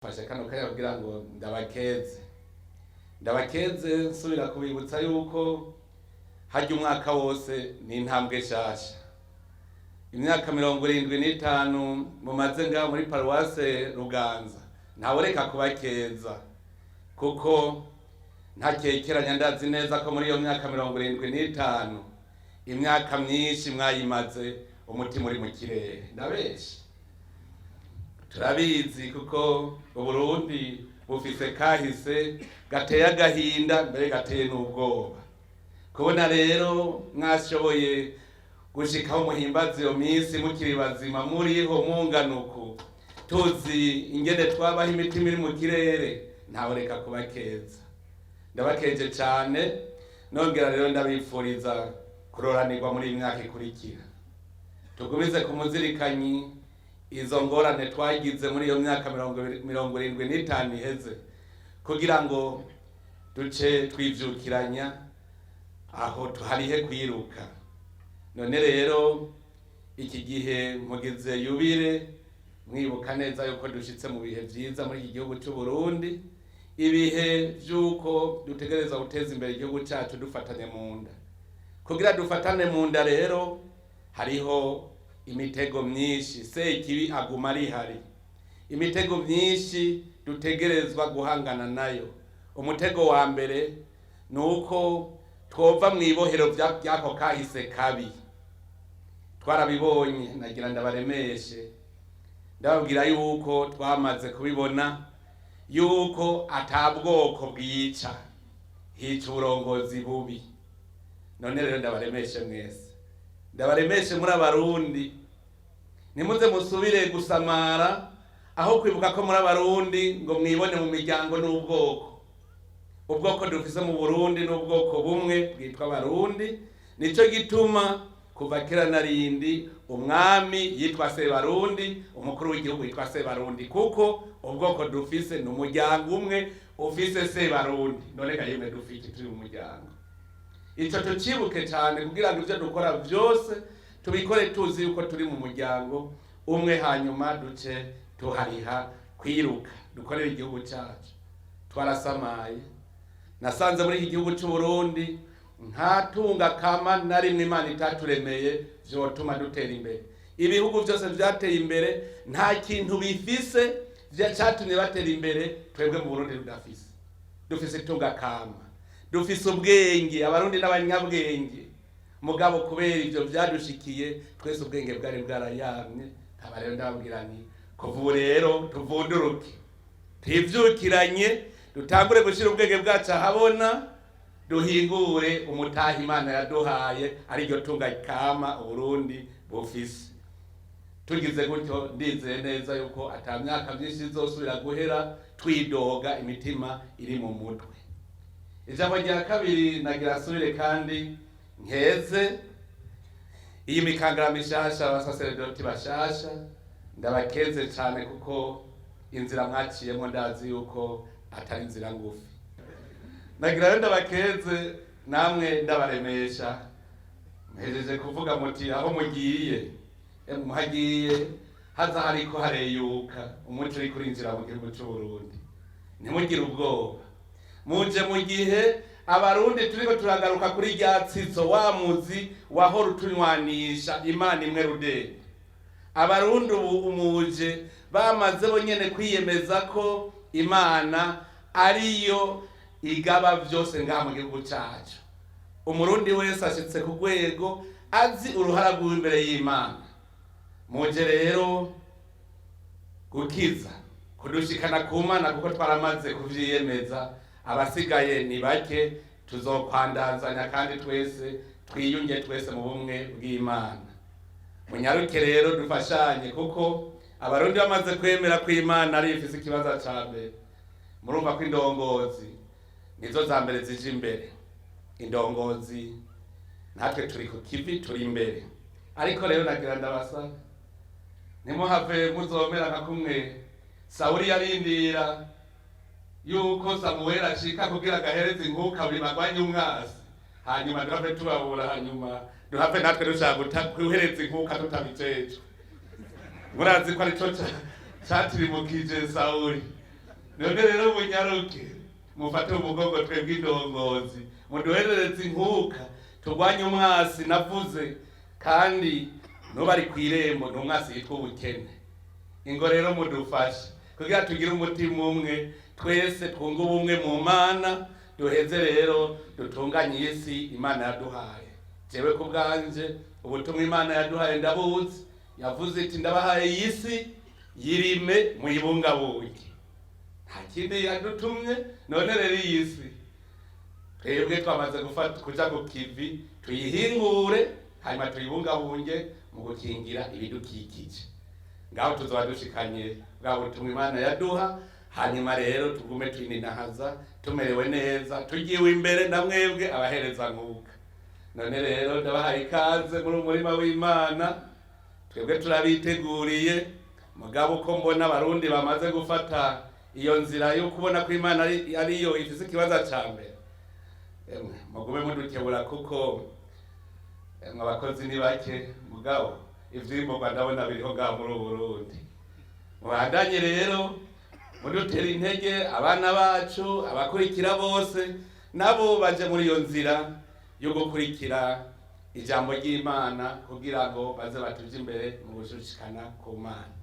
Fashe kano kanya kugira ngo ndabakeze nsubira kubibutsa yuko harya umwaka wose ni intambwe nshasha. Imyaka 75 mumaze ngaho muri paruwase Ruganza ntaworeka kubakeza, kuko ntakekeranya ndazi neza ko muri iyo myaka 75 imyaka myinshi mwayimaze umutima uri mu kirere. Ndabeshe turabizi kuko Uburundi bufise kahise gateye agahinda, mbere gateye n'ubwoba. Kubona rero mwashoboye gushikaho muhimbaza iyo minsi mukiri bazima, muriho munganuku, tuzi ingene twabaho imitima iri mu kirere, ntaworeka kubakeza. Ndabakeje cyane, nongera rero ndabifuriza kuroranirwa muri imyaka ikurikira. Tugumize kumuzirikanyi izo ngorane twagize muri iyo myaka 75 iheze, kugira ngo duce twivyukiranya aho tuharihe kwiruka. None rero iki gihe mugize yubire, mwibuka neza yuko dushitse mu bihe vyiza muri iki gihugu cy'u Burundi, ibihe vyuko dutegereza guteza imbere igihugu cyacu dufatanye mu nda. Kugira dufatane mu nda rero hariho imitego myinshi, Sekibi aguma ari hari. Imitego myinshi dutegerezwa guhangana nayo. Umutego wa mbere nuko twova mwibohero byako kahise kabi. Twarabibonye, nagira ndabaremeshe ndababwira yuko twamaze kubibona yuko atabwoko bwica, hica uburongozi bubi. None rero ndabaremeshe mwese, ndabaremeshe muri Abarundi, nimuze musubire gusamara aho kwibuka ko muri Abarundi ngo mwibone mu miryango n'ubwoko. Ubwoko dufise mu Burundi n'ubwoko bumwe bwitwa Abarundi. Nico gituma kuva kera narindi umwami yitwa Sebarundi, umukuru w'igihugu yitwa Sebarundi, kuko ubwoko dufise n'umuryango umwe ufise Sebarundi. None ga yemwe dufite turi mu muryango. Ico tucibuke cyane kugira ngo ivyo dukora vyose tubikore tuzi yuko turi mu muryango umwe, hanyuma duce tuhariha kwiruka dukorera igihugu cyacu. Twarasamaye, nasanze muri iki gihugu cy'u Burundi nta tunga kama na rimwe Imana itaturemeye vyotuma dutera imbere. Ibihugu byose vyateye imbere nta kintu bifise vyacatumye batera imbere, twebwe mu Burundi tudafise. Dufise tunga kama, dufise ubwenge, Abarundi n'abanyabwenge, mugabo kubera ivyo vyadushikiye twese ubwenge bwari bwarayamye. Aba rero ndababwira nti kuva rero tuvunduruke, twivyukiranye, dutangure gushira ubwenge bwacu ahabona, duhingure umutahi Imana yaduhaye ari ryo tunga kama Uburundi bufise. Tugize gutyo ndizeye neza yuko ata myaka myinshi izosubira guhera twidoga imitima iri mu mutwe. Ijambo rya kabiri nagira asubire kandi nkeze iyi mikangara mishasha, abasaserdoti bashasha, ndabakeze cyane kuko inzira mwaciyemo ndazi yuko atari inzira ngufi. Nagira rero ndabakeze namwe ndabaremesha, mpejeje kuvuga muti aho mugiye muhagiye haza hariko hareyuka umuco uri kurinjira mu gihugu cy'u Burundi. Ntimugire ubwoba, muje mu gihe Abarundi turiko turagaruka kuri rya tsizo, wa muzi wahora utunywanisha Imana imwe rudende. Abarundi ubu muje bamaze bonyene kwiyemeza ko Imana ariyo igaba vyose ngaha mu gihugu cyacu. Umurundi wese ashitse ku rwego azi uruhara rw'uwo imbere y'Imana. Muje rero gukiza, kudushikana ku Mana, kuko twaramaze kuvyiyemeza. Abasigaye ni bake, tuzokwandazanya kandi twese twiyunge twese mu bumwe bw'Imana. Munyaruke rero dufashanye, kuko Abarundi bamaze kwemera ko Imana ari ifise ikibazo ca mbere. Murumva ko indongozi nizo za mbere zije imbere. Indongozi natwe turi ku kivi, turi imbere. Ariko rero nagira ndabasa ntimuhave muzomera nka kumwe Sawuli yarindira yuko Samuel ashika kugira agahereze inkuka buri magwanye umwasi, hanyuma duhave tubabura, hanyuma duhave natwe dushaka guhereza inkuka tutabijeje. Murazi ko ari cyo cyatirimukije Sawuli. none rero munyaruke mufate umugongo twebwe indongozi muduherereze inkuka turwanye umwasi navuze kandi nubari kw'irembo n'umwasi yitwa ubukene ingo rero mudufashe kugira tugire umutima umwe twese twunge ubumwe mu mana duheze rero dutunganye isi imana yaduhaye jewe ku bwanje ubutumwa imana yaduhaye ndabuzi yavuze iti ndabahaye isi yirime muyibungabunge nta kindi yadutumye none rero iyi si twebwe twamaze kuja ku kivi tuyihingure hanyuma tuyibungabunge mu gukingira ibidukikije ngaho tuzoba dushikanye bwa butumwa imana yaduha hanyuma rero tugume twininahaza tumerewe neza tugiwe imbere na mwebwe abahereza nkuka none rero ndabahaye ikaze muri umurima w'imana twebwe turabiteguriye mugabo uko mbona abarundi bamaze gufata iyo nzira yo kubona ko imana ariyo ifise ikibazo ca mbere mugume mudukebura kuko abakozi ni bake mugabo ivyimburwa ndabona biriho ngaho muri Burundi mubandanye rero mudutera intege abana bacu abakurikira bose nabo baje muri iyo nzira yo gukurikira ijambo ry'Imana kugira ngo baze batuje imbere mu gushishikana ku Mana.